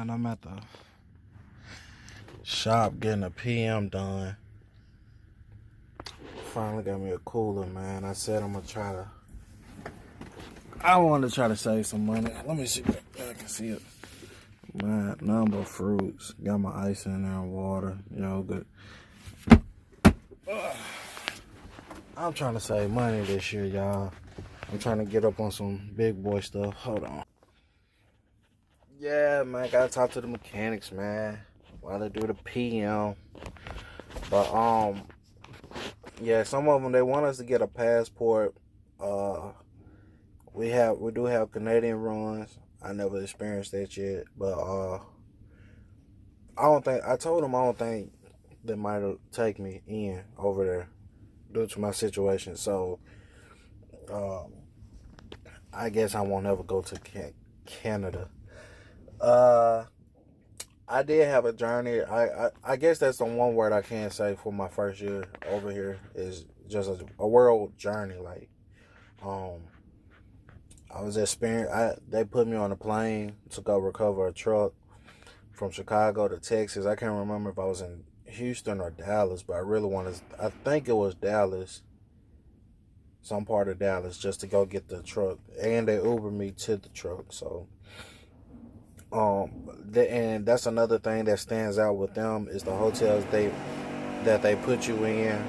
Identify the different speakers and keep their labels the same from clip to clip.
Speaker 1: man. I'm at the shop getting a PM done. Finally got me a cooler, man. I said I want to try to save some money. Let me see if I can see it. Man, number of fruits. Got my ice in there and water, yogurt. I'm trying to save money this year, y'all. I'm trying to get up on some big boy stuff. Hold on. Yeah, man, gotta talk to the mechanics, man, while they do the PM. But yeah, some of them, they want us to get a passport. We do have Canadian runs. I never experienced that yet, but I told them I don't think they might take me in over there due to my situation. So I guess I won't ever go to Canada. I did have a journey. I guess that's the one word I can say for my first year over here is just a world journey. Like, I was they put me on a plane to go recover a truck from Chicago to Texas. I can't remember if I was in Houston or Dallas, but I think it was Dallas, some part of Dallas, just to go get the truck. And they Ubered me to the truck. So, and that's another thing that stands out with them is the hotels that they put you in.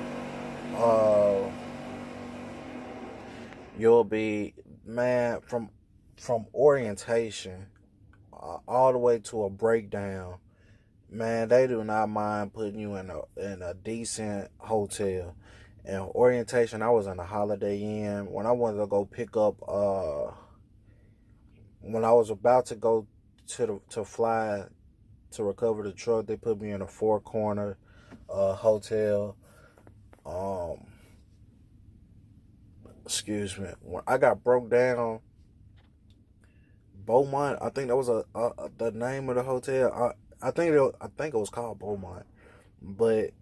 Speaker 1: You'll be, man, from orientation all the way to a breakdown. Man, they do not mind putting you in a decent hotel. And orientation, I was in a Holiday Inn. When I wanted to go pick up, when I was about to go to fly to recover the truck, they put me in a four-corner hotel. Excuse me. When I got broke down, Beaumont, I think that was the name of the hotel. I think it was called Beaumont, but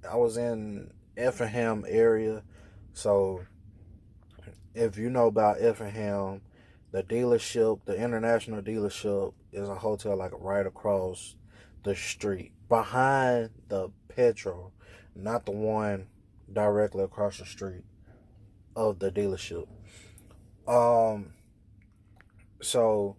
Speaker 1: I was in Effingham area. So if you know about Effingham, the international dealership, is a hotel like right across the street behind the Petro, not the one directly across the street of the dealership. So,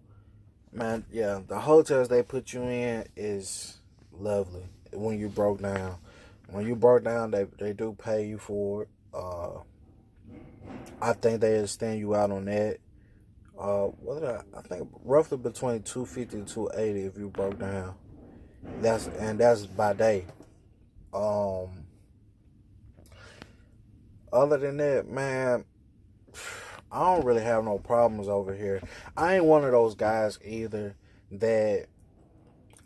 Speaker 1: man, yeah, the hotels they put you in is lovely. When you broke down, they do pay you for it. I think they extend you out on that. I think roughly between 250 and 280 if you broke down. That's by day. Other than that, man, I don't really have no problems over here. I ain't one of those guys either that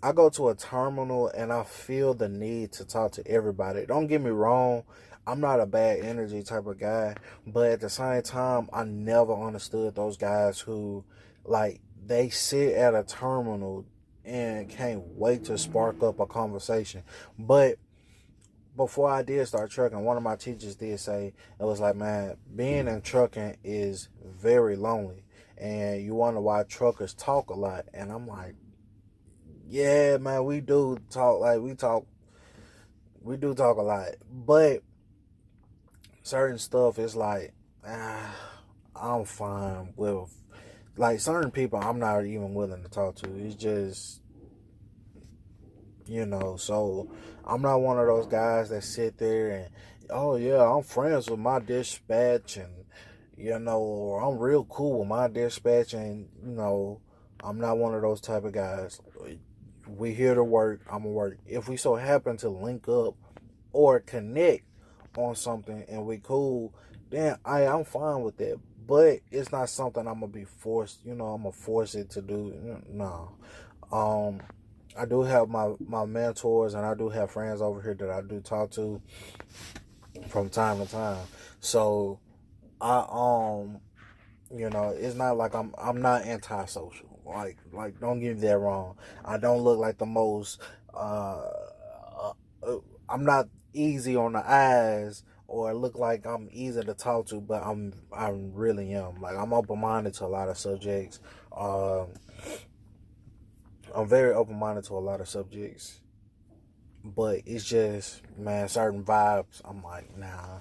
Speaker 1: I go to a terminal and I feel the need to talk to everybody. Don't get me wrong, I'm not a bad energy type of guy, but at the same time, I never understood those guys who, like, they sit at a terminal and can't wait to spark up a conversation. But before I did start trucking, one of my teachers did say, it was like, man, being in trucking is very lonely. And you wonder why truckers talk a lot. And I'm like, yeah, man, we do talk. We do talk a lot. But certain stuff is like, I'm fine with. Like, certain people I'm not even willing to talk to. It's just, so I'm not one of those guys that sit there and, oh yeah, I'm friends with my dispatch and, or I'm real cool with my dispatch and, I'm not one of those type of guys. We here to work, I'm gonna work. If we so happen to link up or connect on something and we cool, then I'm fine with that. But it's not something I'm gonna be forced, I'm gonna force it to do. No. I do have my mentors and I do have friends over here that I do talk to from time to time. So it's not like I'm not antisocial. Like don't get me that wrong. I don't look like the most I'm not easy on the eyes or look like I'm easy to talk to, but I really am. Like, I'm open minded to a lot of subjects. I'm very open-minded to a lot of subjects, but it's just, man, certain vibes, I'm like, nah,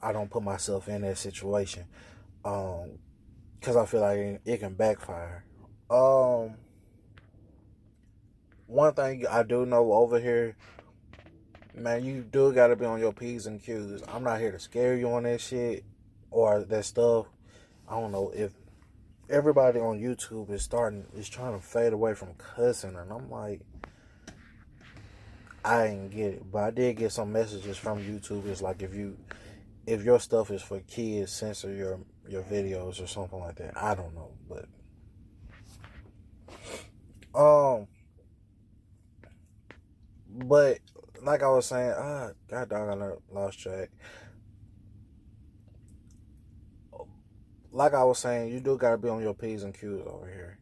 Speaker 1: I don't put myself in that situation, because I feel like it can backfire. Um, One thing I do know over here, man, you do got to be on your P's and Q's. I'm not here to scare you on that shit or that stuff. I don't know if everybody on YouTube is trying to fade away from cussing, and I'm like, I didn't get it, but I did get some messages from YouTube. It's like, if your stuff is for kids, censor your videos or something like that. I don't know, but but like I was saying, god dog, I lost track. Like I was saying, you do gotta be on your P's and Q's over here.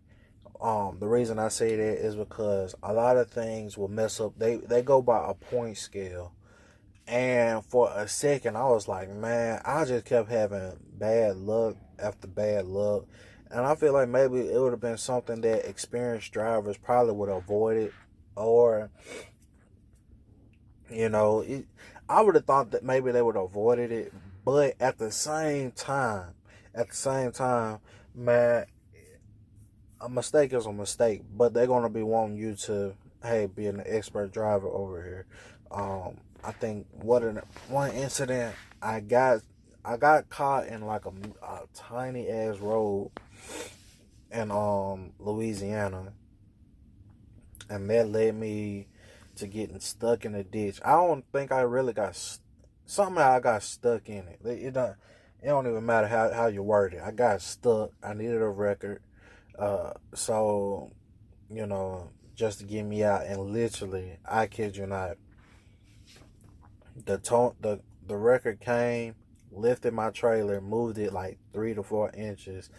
Speaker 1: The reason I say that is because a lot of things will mess up. They go by a point scale. And for a second, I was like, man, I just kept having bad luck after bad luck. And I feel like maybe it would have been something that experienced drivers probably would have avoided. Or, I would have thought that maybe they would have avoided it. But at the same time, man, a mistake is a mistake. But they're going to be wanting you to, hey, be an expert driver over here. I think one incident I got caught in like a tiny ass road in Louisiana, and that led me to getting stuck in a ditch. I don't think I really somehow I got stuck in it. It don't even matter how you word it. I got stuck. I needed a record, so just to get me out, and literally, I kid you not, the record came, lifted my trailer, moved it like 3 to 4 inches,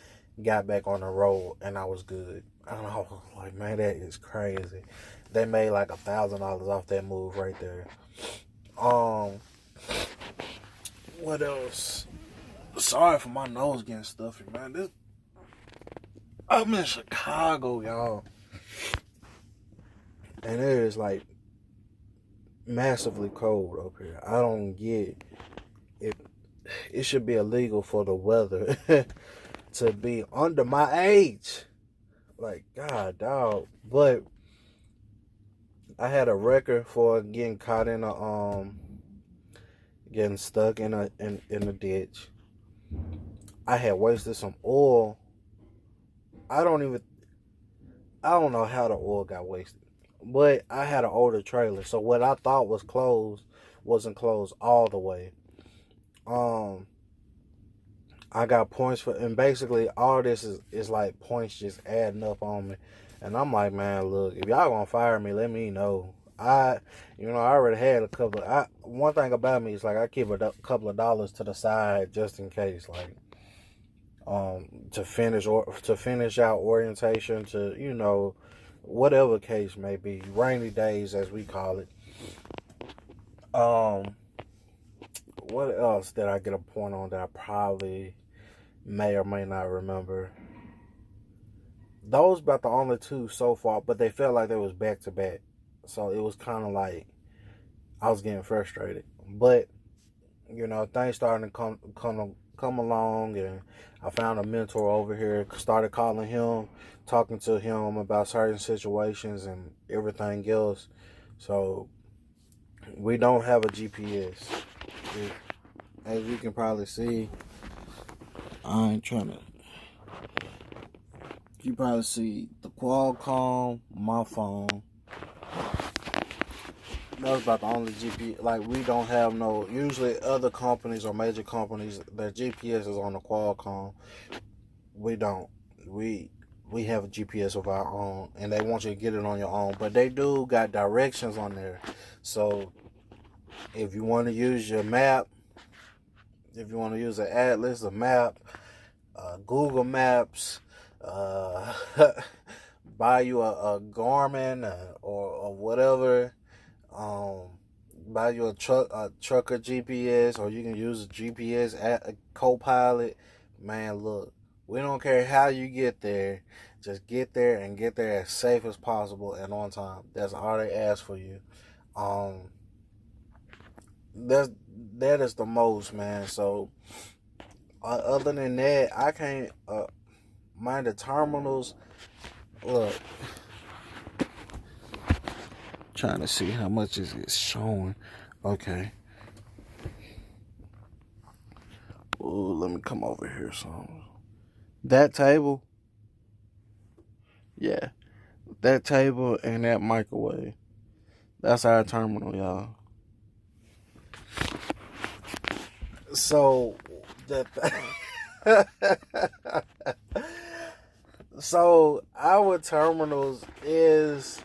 Speaker 1: got back on the road, and I was good. And I was like, man, that is crazy. They made like $1,000 off that move right there. What else? Sorry for my nose getting stuffy, man. I'm in Chicago, y'all, and it is like massively cold up here. I don't get it. It should be illegal for the weather to be under my age. Like, God, dog. But I had a record for getting caught in getting stuck in a ditch. I had wasted some oil. I don't know how the oil got wasted. But I had an older trailer, so what I thought was closed wasn't closed all the way. I got points for, and basically all this is like points just adding up on me. And I'm like, man, look, if y'all gonna fire me, let me know. I already had a couple. One thing about me is like I keep a couple of dollars to the side just in case, like, to finish out orientation, to whatever case may be, rainy days as we call it. What else did I get a point on that I probably may or may not remember? Those about the only two so far, but they felt like they was back to back, so it was kind of like I was getting frustrated. But things starting to come along, and I found a mentor over here. Started calling him, talking to him about certain situations and everything else. So we don't have a GPS. As you can probably see, I ain't trying to. You probably see the Qualcomm, my phone. That's about the only GPS. Like, we don't have no. Usually, other companies or major companies, their GPS is on the Qualcomm. We don't. We have a GPS of our own, and they want you to get it on your own. But they do got directions on there. So, if you want to use your map, if you want to use an atlas, a map, Google Maps, buy you a Garmin or whatever, buy you a trucker GPS, or you can use a GPS at a Copilot. Man, look, We don't care how you get there. Just get there and get there as safe as possible and on time. That's all they ask for you. Um, that's that is the most, man. So other than that, I can't mind the terminals. Look, trying to see how much is it showing. Okay. Ooh, let me come over here. So that table, yeah, that table and that microwave. That's our terminal, y'all. So that. So our terminals is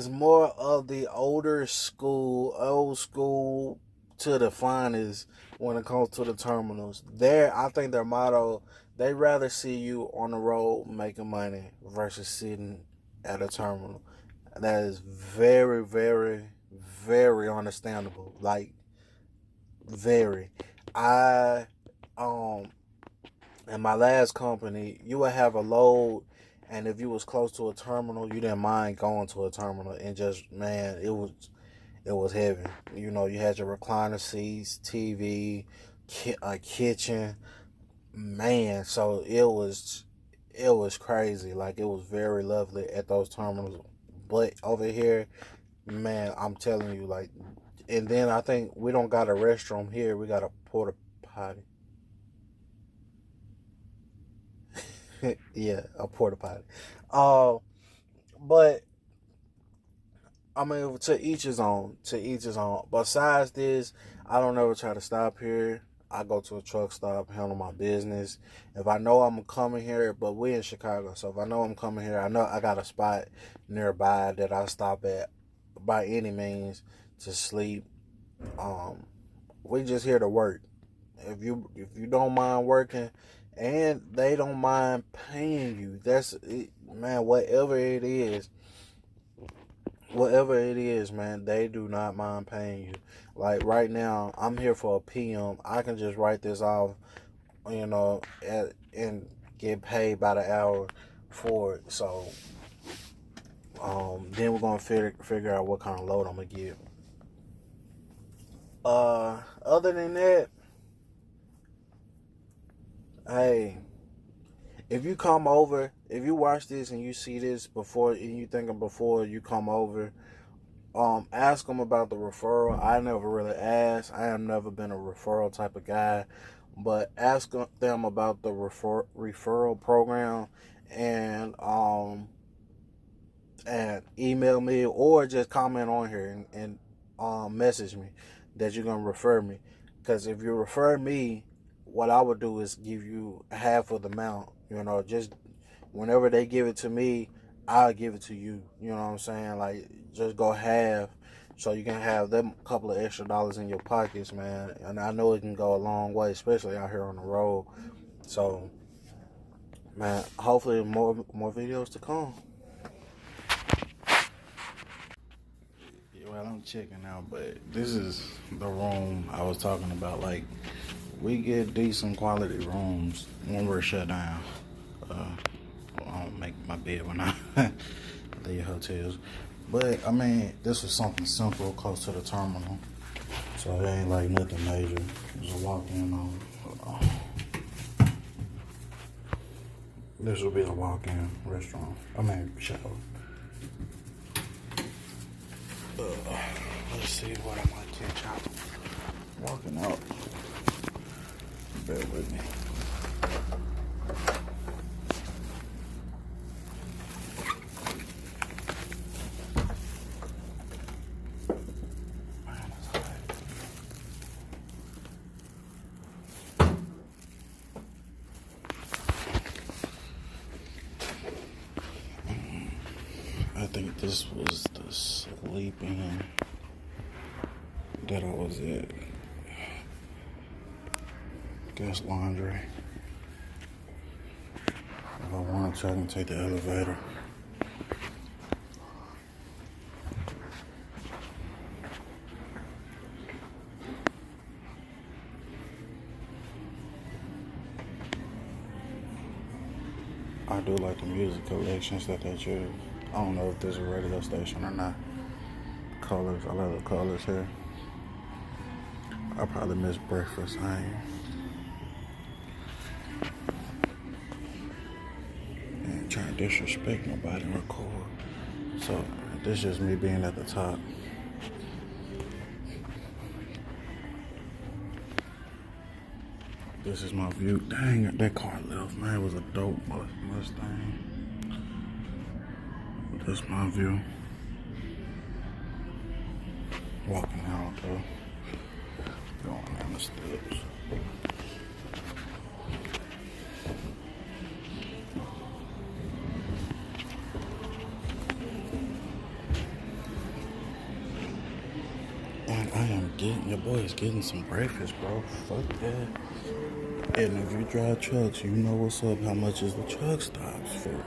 Speaker 1: more of the old school to the finest when it comes to the terminals. There, I think their motto, they rather see you on the road making money versus sitting at a terminal. That is very, very, very understandable. Like very. I um in my last company, you would have a load, and if you was close to a terminal, you didn't mind going to a terminal, and just man, it was heavy. You know, you had your recliner seats, TV, a kitchen, man. So it was crazy. Like it was very lovely at those terminals, but over here, man, I'm telling you, like, and then I think we don't got a restroom here. We got a porta potty. Yeah, a porta potty. Uh, but I mean, to each his own. To each his own. Besides this, I don't ever try to stop here. I go to a truck stop, handle my business. If I know I'm coming here, but we in Chicago, so if I know I'm coming here, I know I got a spot nearby that I stop at by any means to sleep. Um, we just here to work. If you don't mind working, and they don't mind paying you, that's it, man. Whatever it is, man, they do not mind paying you. Like right now, I'm here for a PM. I can just write this off, and get paid by the hour for it. So, then we're gonna figure out what kind of load I'm gonna get. Other than that, hey, if you watch this and you see this before, and you thinking before you come over, ask them about the referral. I never really asked. I have never been a referral type of guy, but ask them about the referral program, and email me or just comment on here and message me that you're gonna refer me. Because if you refer me, what I would do is give you half of the amount. Just whenever they give it to me, I'll give it to you. You know what I'm saying? Like, just go half so you can have them couple of extra dollars in your pockets, man. And I know it can go a long way, especially out here on the road. So, man, hopefully more videos to come. Well, I'm checking out, but this is the room I was talking about. Like, we get decent quality rooms when we're shut down. I don't make my bed when I leave hotels. But, I mean, this was something simple, close to the terminal. So it ain't like nothing major. Just walk in on. This will be a walk-in restaurant. I mean, shower. Let's see what I might catch out. Walking out. Bear with me. I think this was the sleeping that I was at. Guest laundry. If I want to, I can take the elevator. I do like the music collections that they choose. I don't know if this is a radio station or not. Colors, I love the colors here. I probably miss breakfast. I ain't trying to disrespect nobody and record. So this is just me being at the top. This is my view. Dang, that car left, man. It was a dope Mustang. That's my view. Walking out though. Going down the steps. And I am your boy is getting some breakfast, bro. Fuck that. And if you drive trucks, you know what's up. How much is the truck stops for?